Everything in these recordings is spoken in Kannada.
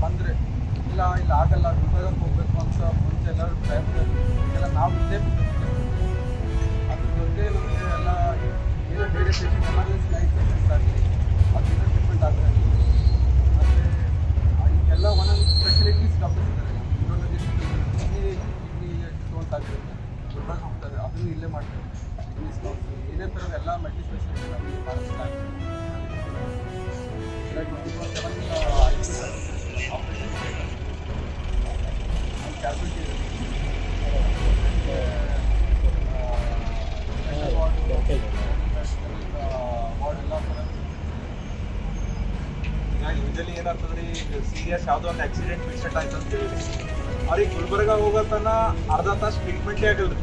ಬಂದರೆ ಇಲ್ಲ ಇಲ್ಲ ಆಗಲ್ಲ ಗುಲ್ಬರ್ಗಕ್ಕೆ ಹೋಗಬೇಕು ಅಂತ ಮುಂಚೆ ಎಲ್ಲರೂ ಎಲ್ಲ ನಾವು ಇಲ್ಲೇ ಅದ್ರ ಜೊತೆ ನಮಗೆ ಎಲ್ಲ ಏನೋ ಬೇರೆ ಪೇಷಂಟ್ ಎಮರ್ಜೆನ್ಸಿ ಲೈಫ್ ಪೇಷಂಟ್ಸ್ ಆಗಲಿ ಅದರಿಂದ ಟ್ರೀಟ್ಮೆಂಟ್ ಆಗ್ತಾ ಇದೆ. ಮತ್ತು ಈಗೆಲ್ಲ ಒಂದೊಂದು ಸ್ಪೆಷಲಿಟೀಸ್ ಡಾಕ್ಟರ್ಸ್ ಇದ್ದಾರೆ. ನ್ಯೂರಾಲಜಿಸ್ಟ್ ಕಿಡ್ನಿ ಸ್ಟೋನ್ಸ್ ಆಗಿರುತ್ತೆ ಗುಲ್ಬರ್ಗ ಹೋಗ್ತಾರೆ, ಅದನ್ನು ಇಲ್ಲೇ ಮಾಡ್ತಾರೆ. ಕಿಡ್ನಿ ಸ್ಟೋನ್ಸ್ ಏನೇ ಥರದ ಎಲ್ಲ ಮಲ್ಟಿ ಸ್ಪೆಷಲಿಟಿ ನಮಗೆ ಮಾಡಿಸಲಾಗಿದೆ. ಕ್ಯಾಲ್ಕುಲೇಟ್ ಯೂಶಲಿ ಏನಾಗ್ತದ್ರಿ, ಸೀರಿಯಸ್ ಯಾವುದೋ ಒಂದು ಆಕ್ಸಿಡೆಂಟ್ ಪೇಷಂಟ್ ಆಯ್ತು ಅಂತ ಹೇಳಿ ಅವ್ರಿಗೆ ಗುಲ್ಬರ್ಗ ಹೋಗೋತನ ಅರ್ಧ ತಾಸು ಟ್ರೀಟ್ಮೆಂಟೇ ಆಗಲ್ರಿ.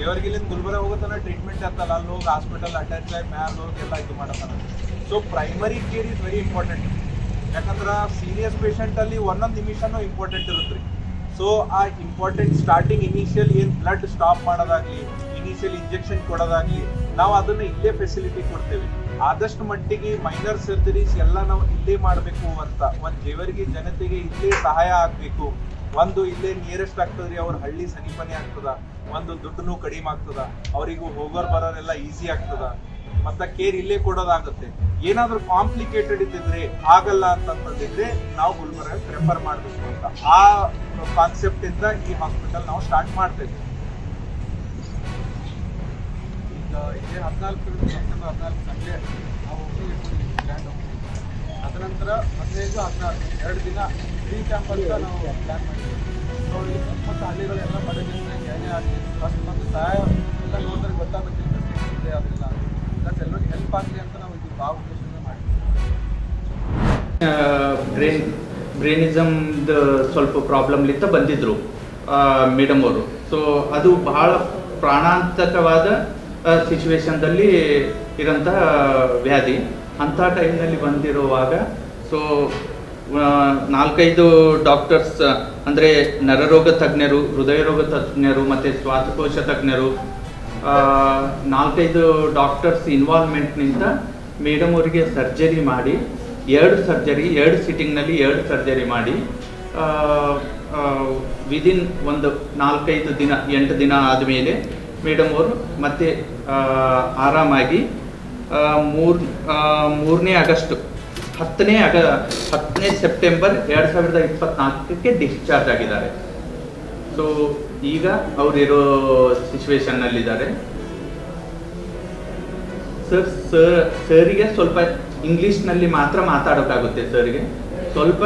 ಇವ್ರಿಗೆ ಇಲ್ಲಿಂದ ಗುಲ್ಬರ್ಗ ಹೋಗೋತನ ಟ್ರೀಟ್ಮೆಂಟ್ ಆಗ್ತಲ್ಲ, ಅಲ್ಲಿ ಹೋಗಿ ಹಾಸ್ಪಿಟಲ್ ಅಟ್ಯಾಚ್ ಆಗಿ ಮ್ಯಾಲ ಹೋಗಿ ಎಲ್ಲ ಇದು ಮಾಡತ್ತಾನ. So primary care is very important. ಯಾಕಂದ್ರೆ ಸೀರಿಯಸ್ ಪೇಷಂಟಲ್ಲಿ ಒಂದೊಂದು ನಿಮಿಷನೂ ಇಂಪಾರ್ಟೆಂಟ್ ಇರುತ್ತೆ ರೀ. ಸೊ ಆ ಇಂಪಾರ್ಟೆಂಟ್ ಸ್ಟಾರ್ಟಿಂಗ್ ಇನಿಷಿಯಲ್ ಏನು ಬ್ಲಡ್ ಸ್ಟಾಪ್ ಮಾಡೋದಾಗಲಿ, ಇನಿಷಿಯಲ್ ಇಂಜೆಕ್ಷನ್ ಕೊಡೋದಾಗಲಿ, ನಾವು ಅದನ್ನು ಇಲ್ಲೇ ಫೆಸಿಲಿಟಿ ಕೊಡ್ತೇವೆ. ಆದಷ್ಟು ಮಟ್ಟಿಗೆ ಮೈನರ್ ಸರ್ಜರೀಸ್ ಎಲ್ಲ ನಾವು ಇಲ್ಲೇ ಮಾಡಬೇಕು ಅಂತ ಒಂದು ಜೇವರ್ಗಿ ಜನತೆಗೆ ಇಲ್ಲೇ ಸಹಾಯ ಆಗಬೇಕು. ಒಂದು ಇಲ್ಲೇ ನಿಯರೆಸ್ಟ್ ಆಗ್ತದ್ರಿ, ಅವ್ರ ಹಳ್ಳಿ ಸಮೀಪನೇ ಆಗ್ತದ, ಒಂದು ದುಡ್ಡು ಕಡಿಮೆ ಆಗ್ತದ, ಅವರಿಗೂ ಹೋಗೋರು ಬರೋರೆಲ್ಲ ಈಸಿ ಆಗ್ತದ, ಮತ್ತೆ ಕೇರ್ ಇಲ್ಲೇ ಕೊಡೋದಾಗುತ್ತೆ. ಏನಾದರೂ ಕಾಂಪ್ಲಿಕೇಟೆಡ್ ಇದ್ದಿದ್ರೆ ಆಗಲ್ಲ ಅಂತಂದಿದ್ರೆ ನಾವು ಗುಲ್ಬರ್ಗ ಪ್ರಿಫರ್ ಮಾಡಬೇಕು ಅಂತ ಆ ಕಾನ್ಸೆಪ್ಟ್ ಇಂದ ಈ ಹಾಸ್ಪಿಟಲ್ ನಾವು ಸ್ಟಾರ್ಟ್ ಮಾಡ್ತೇವೆ. ಈಗ ಇದೇ 14 ಸೆಪ್ಟೆಂಬರ್ 14 ಸಂಡೇ ನಾವು ಗ್ರ್ಯಾಂಡ್ ಹೋಗ್ತೀವಿ. ಅದನಂತರ 15, 16 2 ದಿನ ಫ್ರೀ ಕ್ಯಾಂಪ್ ಅಂತ ನಾವು ಪ್ಲ್ಯಾನ್ ಮಾಡಿದ್ದೀವಿ. ಸೊ ಇಲ್ಲಿ ಸುತ್ತಮುತ್ತ ಹಳ್ಳಿಗಳೆಲ್ಲ ಬಡ ಜನರಿಗೆ ಏನೇ ಆಗಲಿ ಫಸ್ಟ್ ಬಂದು ಸಹಾಯ ಎಲ್ಲ ನೋಡಿದ್ರೆ ಗೊತ್ತಾಗುತ್ತೆ ಇದೆ ಅದೆಲ್ಲ ಪ್ಲಸ್ ಎಲ್ಲರಿಗೆ ಹೆಲ್ಪ್ ಆಗಲಿ ಅಂತ ನಾವು ಇದು ಭಾವ ಉದ್ದೇಶದಿಂದ ಮಾಡ್ತೀವಿ. ಬ್ರೇನಿಸಮ್ದು ಸ್ವಲ್ಪ ಪ್ರಾಬ್ಲಮ್ಲಿಂದ ಬಂದಿದ್ದರು ಮೇಡಮ್ ಅವರು. ಸೊ ಅದು ಬಹಳ ಪ್ರಾಣಾಂತಕವಾದ ಸಿಚುವೇಶನ್ದಲ್ಲಿ ಇರೋಂತಹ ವ್ಯಾಧಿ. ಅಂಥ ಟೈಮ್ನಲ್ಲಿ ಬಂದಿರುವಾಗ ಸೊ 4-5 ಡಾಕ್ಟರ್ಸ್ ಅಂದರೆ ನರರೋಗ ತಜ್ಞರು, ಹೃದಯ ರೋಗ ತಜ್ಞರು ಮತ್ತು ಶ್ವಾಸಕೋಶ ತಜ್ಞರು 4-5 ಡಾಕ್ಟರ್ಸ್ ಇನ್ವಾಲ್ವ್ಮೆಂಟ್ನಿಂದ ಮೇಡಮ್ ಅವರಿಗೆ ಸರ್ಜರಿ ಮಾಡಿ 2 ಸಿಟ್ಟಿಂಗ್ನಲ್ಲಿ 2 ಸರ್ಜರಿ ಮಾಡಿ ವಿದಿನ್ ಒಂದು 4-5 ದಿನ 8 ದಿನ ಆದಮೇಲೆ ಮೇಡಮ್ ಅವರು ಮತ್ತೆ ಆರಾಮಾಗಿ 3ನೇ ಆಗಸ್ಟ್ 10ನೇ ಸೆಪ್ಟೆಂಬರ್ 2024ಕ್ಕೆ ಡಿಸ್ಚಾರ್ಜ್ ಆಗಿದ್ದಾರೆ. ಸೊ ಈಗ ಅವರಿರೋ ಸಿಚುವೇಶನ್ನಲ್ಲಿದ್ದಾರೆ. ಸರಿಗೆ ಸ್ವಲ್ಪ ಇಂಗ್ಲೀಷ್ನಲ್ಲಿ ಮಾತ್ರ ಮಾತಾಡೋಕ್ಕಾಗುತ್ತೆ. ಸರ್ಗೆ ಸ್ವಲ್ಪ